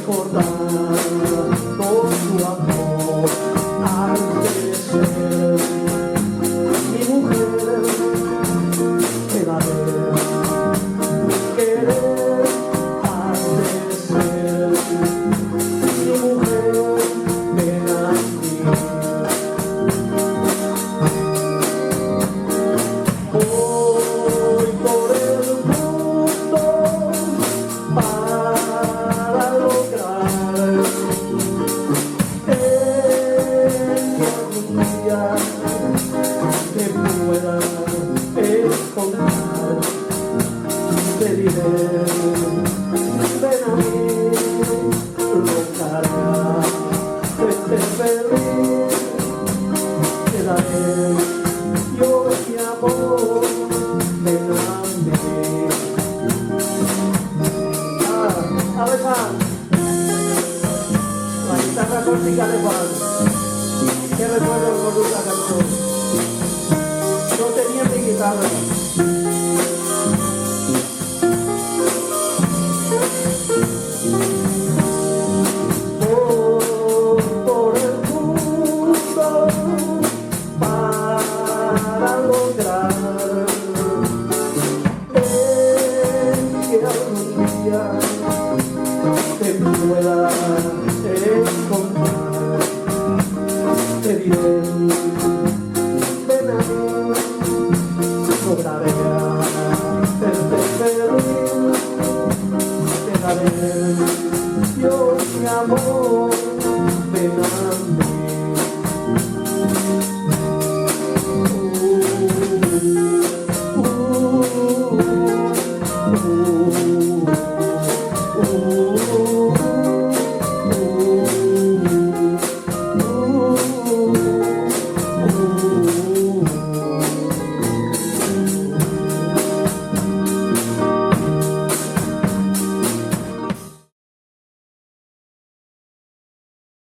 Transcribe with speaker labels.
Speaker 1: recordar todo tu amor antes de ser mi mujer. Te daré querer antes de ser mi mujer. Ven a mí. Voy por el mundo para lograr que algún día te pueda encontrar. Te diré, ven a mí, logrará ser feliz. Te daré yo mi amor, ven a mí. A ver, la guitarra acústica de Juan. ¿Qué recuerdo con esta canción? No tenía mi guitarra. Por el mundo para lograr que algún día te pueda encontrar. Te diré, ven a mí, lograré hacerte feliz. Te daré yo mi amor, ven a mí. Ooh.